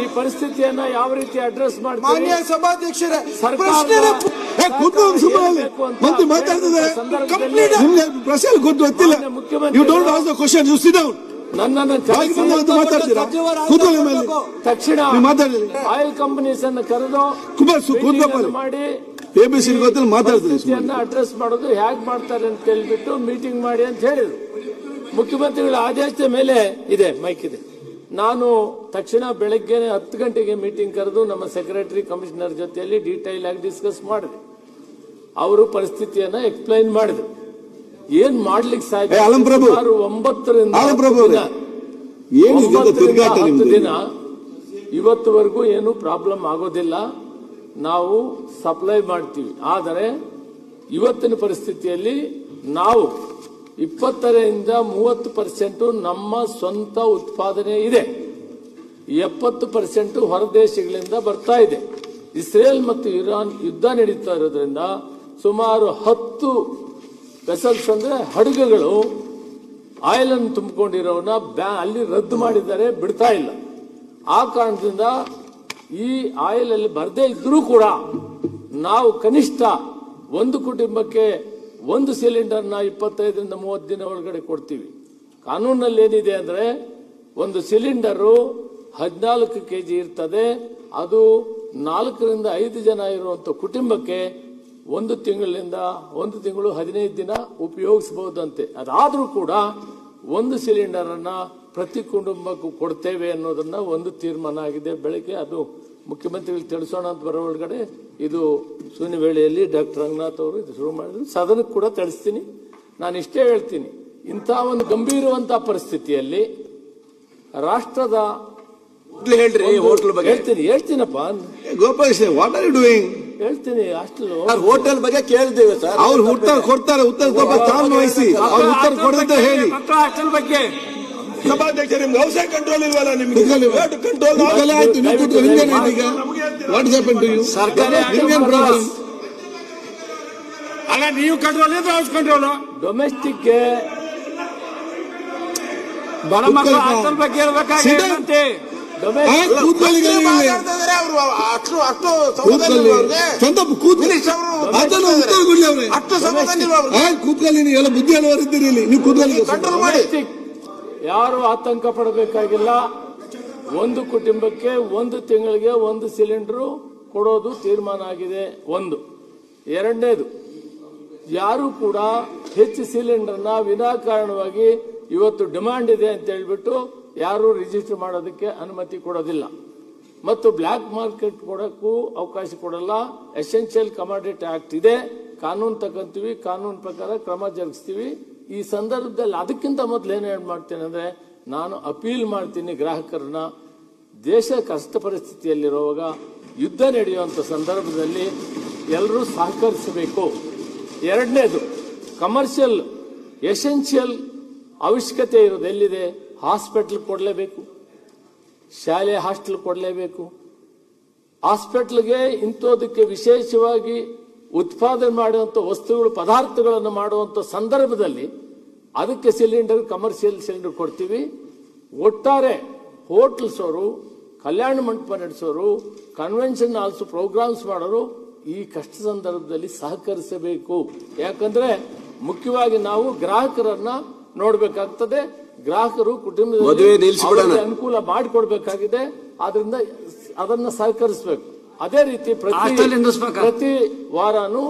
ಈ ಪರಿಸ್ಥಿತಿಯನ್ನ ಯಾವ ರೀತಿ ಅಡ್ರೆಸ್ ಮಾಡ್ತೀವಿ? ಮಾನ್ಯ ಸಭಾಧ್ಯಕ್ಷರೇ, ಮಂತ್ರಿ ಮಾತಾಡ್ತಿದ್ದಾರೆ, ಪ್ರಶ್ನೆ ಗೊತ್ತಿಲ್ಲ. You don't ask the question, you sit down. ನನ್ನನ್ನು ತಕ್ಷಣ ಆಯಿಲ್ ಕಂಪನೀಸ್ ಅನ್ನು ಕರೆದು ಮಾಡಿ ಎಬಿಸಿ ಗೊತ್ತಿಲ್ಲ ಮಾತಾಡ್ತೀನಿ. ಅಡ್ರೆಸ್ ಮಾಡೋದು ಹೇಗೆ ಮಾಡ್ತಾರೆ ಅಂತ ಹೇಳ್ಬಿಟ್ಟು ಮೀಟಿಂಗ್ ಮಾಡಿ ಅಂತ ಹೇಳಿದ್ರು. ಮುಖ್ಯಮಂತ್ರಿಗಳ ಆದೇಶದ ಮೇಲೆ ಇದೆ, ಮೈಕ್ ಇದೆ. ನಾನು ತಕ್ಷಣ ಬೆಳಗ್ಗೆ 10 ಗಂಟೆಗೆ ಮೀಟಿಂಗ್ ಕರೆದು ನಮ್ಮ ಸೆಕ್ರೆಟರಿ ಕಮಿಷನರ್ ಜೊತೆಯಲ್ಲಿ ಡೀಟೈಲ್ ಆಗಿ ಡಿಸ್ಕಸ್ ಮಾಡಿದೆ. ಅವರು ಪರಿಸ್ಥಿತಿಯನ್ನ ಎಕ್ಸ್ಪ್ಲೈನ್ ಮಾಡಿದ್ರು. ಏನ್ ಮಾಡ್ಲಿಕ್ಕೆ ಸಾಧ್ಯ? 9 ದಿನ ಇವತ್ತುವರೆಗೂ ಏನು ಪ್ರಾಬ್ಲಮ್ ಆಗೋದಿಲ್ಲ. ನಾವು ಸಪ್ಲೈ ಮಾಡ್ತೀವಿ. ಆದರೆ ಇವತ್ತಿನ ಪರಿಸ್ಥಿತಿಯಲ್ಲಿ ನಾವು 20ರಿಂದ 30% ನಮ್ಮ ಸ್ವಂತ ಉತ್ಪಾದನೆ ಇದೆ. 70% ಹೊರದೇಶಗಳಿಂದ ಬರ್ತಾ ಇದೆ. ಇಸ್ರೇಲ್ ಮತ್ತು ಇರಾನ್ ಯುದ್ಧ ನಡೀತಾ ಇರೋದ್ರಿಂದ ಸುಮಾರು 10 ವೆಸಲ್ಸ್ ಅಂದ್ರೆ ಹಡಗುಗಳು ಆಯಿಲ್ ಅನ್ನು ತುಂಬಿಕೊಂಡಿರೋನ ಅಲ್ಲಿ ರದ್ದು ಮಾಡಿದ್ದಾರೆ, ಬಿಡ್ತಾ ಇಲ್ಲ. ಆ ಕಾರಣದಿಂದ ಈ ಆಯಿಲ್ ಅಲ್ಲಿ ಬರದೇ ಇದ್ರೂ ಕೂಡ ನಾವು ಕನಿಷ್ಠ ಒಂದು ಕುಟುಂಬಕ್ಕೆ 1 ಸಿಲಿಂಡರ್ನ 25ರಿಂದ 30 ದಿನ ಒಳಗಡೆ ಕೊಡ್ತೀವಿ. ಕಾನೂನಲ್ಲಿ ಏನಿದೆ ಅಂದ್ರೆ ಒಂದು ಸಿಲಿಂಡರು 14 kg ಇರ್ತದೆ. ಅದು 4ರಿಂದ 5 ಜನ ಇರುವಂತ ಕುಟುಂಬಕ್ಕೆ 1 ತಿಂಗಳು 15 ದಿನ ಉಪಯೋಗಿಸಬಹುದಂತೆ. ಅದಾದ್ರೂ ಕೂಡ 1 ಸಿಲಿಂಡರ್ ಅನ್ನ ಪ್ರತಿ ಕುಟುಂಬಕ್ಕೂ ಕೊಡ್ತೇವೆ ಅನ್ನೋದನ್ನ ಒಂದು ತೀರ್ಮಾನ ಆಗಿದೆ. ಬೆಳಗ್ಗೆ ಅದು ಮುಖ್ಯಮಂತ್ರಿಗಳು ತಿಳಿಸೋಣ ಅಂತ ಬರೋ ಒಳಗಡೆ ಇದು ಶೂನ್ಯ ವೇಳೆಯಲ್ಲಿ ಡಾಕ್ಟರ್ ರಂಗನಾಥ್ ಅವರು ಇದು ಶುರು ಮಾಡಿದ್ರು. ಸದನಕ್ಕೆ ಕೂಡ ತಿಳಿಸ್ತೀನಿ. ನಾನು ಇಷ್ಟೇ ಹೇಳ್ತೀನಿ, ಇಂಥ ಒಂದು ಗಂಭೀರವಂತಹ ಪರಿಸ್ಥಿತಿಯಲ್ಲಿ ರಾಷ್ಟ್ರದ ಹೇಳ್ರಿ ಹೋಟೆಲ್ ಬಗ್ಗೆ ಹೇಳ್ತೀನಪ್ಪ. Gopal, what are you doing? ಹೇಳ್ತೀನಿ. ಹಾಸ್ಟೆಲ್ ಹೋಟೆಲ್ ಬಗ್ಗೆ ಕೇಳಿದ್ದೇವೆ ಸರ್. ಅವ್ರು ಉತ್ತರ ಕೊಡ್ತಾರೆ, ಉತ್ತರ ವಹಿಸಿ ಅವ್ರು ಉತ್ತರ ಕೊಡದಂತ ಹೇಳಿ. ಹಾಸ್ಟೆಲ್ ಬಗ್ಗೆ ಸಭಾಧ್ಯಕ್ಷ, ನಿಮ್ಗೆ ಔಷಧ ಕಂಟ್ರೋಲ್ ಇಲ್ವಲ್ಲ? ನಿಮ್ಗೆ ಕಂಟ್ರೋಲ್ ಆಯ್ತು. What is happen to you? ನಿಮ್ಗೇನು ಪ್ರಾಬ್ಲಮ್? ಅಲ್ಲ, ನೀವು ಕಂಟ್ರೋಲ್ ಇದ್ರೆ ಹೌಸ್ ಕಂಟ್ರೋಲ್. ಡೊಮೆಸ್ಟಿಕ್ ಬಡ ಮಕ್ಕಳು ಹಾಸ್ಟೆಲ್ ಬಗ್ಗೆ ಇರಬೇಕಾಗುತ್ತೆ. ಬುದ್ಧಿ ಹಲವರಿದ್ದೀರಿ ಇಲ್ಲಿ, ನೀವು ಕೂತ್ಕೊಳ್ಳಿ. ಕಂಟ್ರೋಲ್ ಮಾಡಿ. ಯಾರು ಆತಂಕ ಪಡಬೇಕಾಗಿಲ್ಲ. ಒಂದು ಕುಟುಂಬಕ್ಕೆ 1 ತಿಂಗಳಿಗೆ 1 ಸಿಲಿಂಡರ್ ಕೊಡೋದು ತೀರ್ಮಾನ ಆಗಿದೆ. ಒಂದು. ಎರಡನೇದು, ಯಾರು ಕೂಡ ಹೆಚ್ಚು ಸಿಲಿಂಡರ್ನ ವಿನಾಕಾರಣವಾಗಿ ಇವತ್ತು ಡಿಮಾಂಡ್ ಇದೆ ಅಂತ ಹೇಳ್ಬಿಟ್ಟು ಯಾರು ರಿಜಿಸ್ಟರ್ ಮಾಡೋದಕ್ಕೆ ಅನುಮತಿ ಕೊಡೋದಿಲ್ಲ. ಮತ್ತು ಬ್ಲ್ಯಾಕ್ ಮಾರ್ಕೆಟ್ ಕೊಡಕ್ಕೂ ಅವಕಾಶ ಕೊಡಲ್ಲ. ಎಸೆನ್ಷಿಯಲ್ ಕಮಾಡಿಟಿ ಆಕ್ಟ್ ಇದೆ, ಕಾನೂನು ತಗೊಂತೀವಿ, ಕಾನೂನು ಪ್ರಕಾರ ಕ್ರಮ ಜರುಗಿಸ್ತೀವಿ. ಈ ಸಂದರ್ಭದಲ್ಲಿ ಅದಕ್ಕಿಂತ ಮೊದಲು ಏನ್ ಮಾಡ್ತೇನೆ ಅಂದ್ರೆ, ನಾನು ಅಪೀಲ್ ಮಾಡ್ತೀನಿ ಗ್ರಾಹಕರನ್ನ, ದೇಶ ಕಷ್ಟ ಪರಿಸ್ಥಿತಿಯಲ್ಲಿರುವಾಗ ಯುದ್ಧ ನಡೆಯುವಂತ ಸಂದರ್ಭದಲ್ಲಿ ಎಲ್ಲರೂ ಸಹಕರಿಸಬೇಕು. ಎರಡನೇದು, ಕಮರ್ಷಿಯಲ್ ಎಸೆನ್ಷಿಯಲ್ ಅವಶ್ಯಕತೆ ಇರೋದು ಎಲ್ಲಿದೆ? ಹಾಸ್ಪಿಟಲ್ ಕೊಡಲೇಬೇಕು, ಶಾಲೆ ಹಾಸ್ಟೆಲ್ ಕೊಡಲೇಬೇಕು. ಹಾಸ್ಪಿಟಲ್ಗೆ ಇಂಥದಕ್ಕೆ ವಿಶೇಷವಾಗಿ ಉತ್ಪಾದನೆ ಮಾಡುವಂಥ ವಸ್ತುಗಳು, ಪದಾರ್ಥಗಳನ್ನು ಮಾಡುವಂಥ ಸಂದರ್ಭದಲ್ಲಿ ಅದಕ್ಕೆ ಸಿಲಿಂಡರ್, ಕಮರ್ಷಿಯಲ್ ಸಿಲಿಂಡರ್ ಕೊಡ್ತೀವಿ. ಒಟ್ಟಾರೆ ಹೋಟೆಲ್ಸ್ ಅವರು, Kalyana Mantapa ನಡೆಸೋರು, convention halls programmes ಮಾಡೋರು ಈ ಕಷ್ಟ ಸಂದರ್ಭದಲ್ಲಿ ಸಹಕರಿಸಬೇಕು. ಯಾಕಂದ್ರೆ ಮುಖ್ಯವಾಗಿ ನಾವು ಗ್ರಾಹಕರನ್ನ ನೋಡಬೇಕಾಗ್ತದೆ. ಗ್ರಾಹಕರು ಕುಟುಂಬದಲ್ಲಿ ಅನುಕೂಲ ಮಾಡಿಕೊಡ್ಬೇಕಾಗಿದೆ. ಆದ್ರಿಂದ ಅದನ್ನ ಸಹಕರಿಸಬೇಕು. ಅದೇ ರೀತಿ ಪ್ರತಿ ವಾರಾನು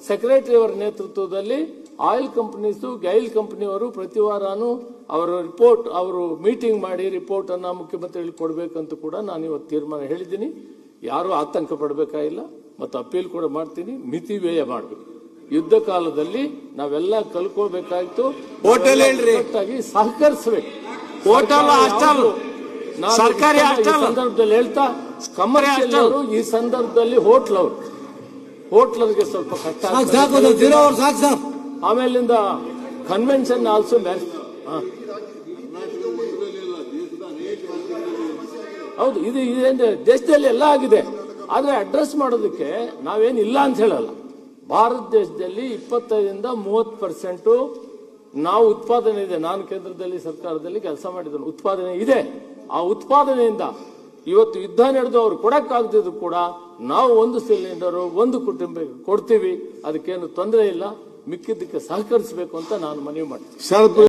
ಸೆಕ್ರೆಟರಿ ಅವರ ನೇತೃತ್ವದಲ್ಲಿ ಆಯಿಲ್ ಕಂಪನೀಸ್, ಗೈಲ್ ಕಂಪನಿಯವರು ಪ್ರತಿ ವಾರಾನು ಅವರ ರಿಪೋರ್ಟ್, ಅವರು ಮೀಟಿಂಗ್ ಮಾಡಿ ರಿಪೋರ್ಟ್ ಅನ್ನ ಮುಖ್ಯಮಂತ್ರಿಗಳಿಗೆ ಕೊಡಬೇಕಂತ ಕೂಡ ನಾನು ಇವತ್ತು ತೀರ್ಮಾನ ಹೇಳಿದ್ದೀನಿ. ಯಾರು ಆತಂಕ ಪಡಬೇಕಾಗಿಲ್ಲ. ಮತ್ತು ಅಪೀಲ್ ಕೂಡ ಮಾಡ್ತೀನಿ, ಮಿತಿ ವ್ಯಯ ಮಾಡಬೇಕು. ಯುದ್ಧ ಕಾಲದಲ್ಲಿ ನಾವೆಲ್ಲ ಕಲ್ಕೊಳ್ಬೇಕಾಯ್ತು. ಹೋಟೆಲ್ ಹೇಳ್ರಿ, ಸಹಕರಿಸಬೇಕು. ಹೋಟೆಲ್ ಹಾಸ್ಟೆಲ್ ಸರ್ಕಾರಿ ಸಂದರ್ಭದಲ್ಲಿ ಹೇಳ್ತಾ, ಕಮರ್ಷಿಯಲ್ ಅವರು ಈ ಸಂದರ್ಭದಲ್ಲಿ ಹೋಟ್ಲರ್ಗೆ ಸ್ವಲ್ಪ ಕಷ್ಟ. ಆಮೇಲಿಂದ ಕನ್ವೆನ್ಷನ್ ಆಲ್ಸೋ ಹೌದು, ಇದು ದೇಶದಲ್ಲಿ ಎಲ್ಲ ಆಗಿದೆ. ಆದ್ರೆ ಅಡ್ರೆಸ್ ಮಾಡೋದಕ್ಕೆ ನಾವೇನಿಲ್ಲ ಅಂತ ಹೇಳಲ್ಲ. ಭಾರತ ದೇಶದಲ್ಲಿ 25ರಿಂದ 30% ನಾವು ಉತ್ಪಾದನೆ ಇದೆ. ನಾನು ಕೇಂದ್ರದಲ್ಲಿ ಸರ್ಕಾರದಲ್ಲಿ ಕೆಲಸ ಮಾಡಿದ್ದೇನೆ. ಉತ್ಪಾದನೆ ಇದೆ. ಆ ಉತ್ಪಾದನೆಯಿಂದ ಇವತ್ತು ಯುದ್ಧ ನಡೆದು ಅವ್ರು ಕೊಡಕ್ಕಾಗದಿದ್ರು ಕೂಡ ನಾವು ಒಂದು ಸಿಲಿಂಡರ್ ಒಂದು ಕುಟುಂಬಕ್ಕೆ ಕೊಡ್ತೀವಿ, ಅದಕ್ಕೇನು ತೊಂದರೆ ಇಲ್ಲ. ಮಿಕ್ಕಿದ್ದಕ್ಕೆ ಸಹಕರಿಸಬೇಕು ಅಂತ ನಾನು ಮನವಿ ಮಾಡ್ತೀನಿ.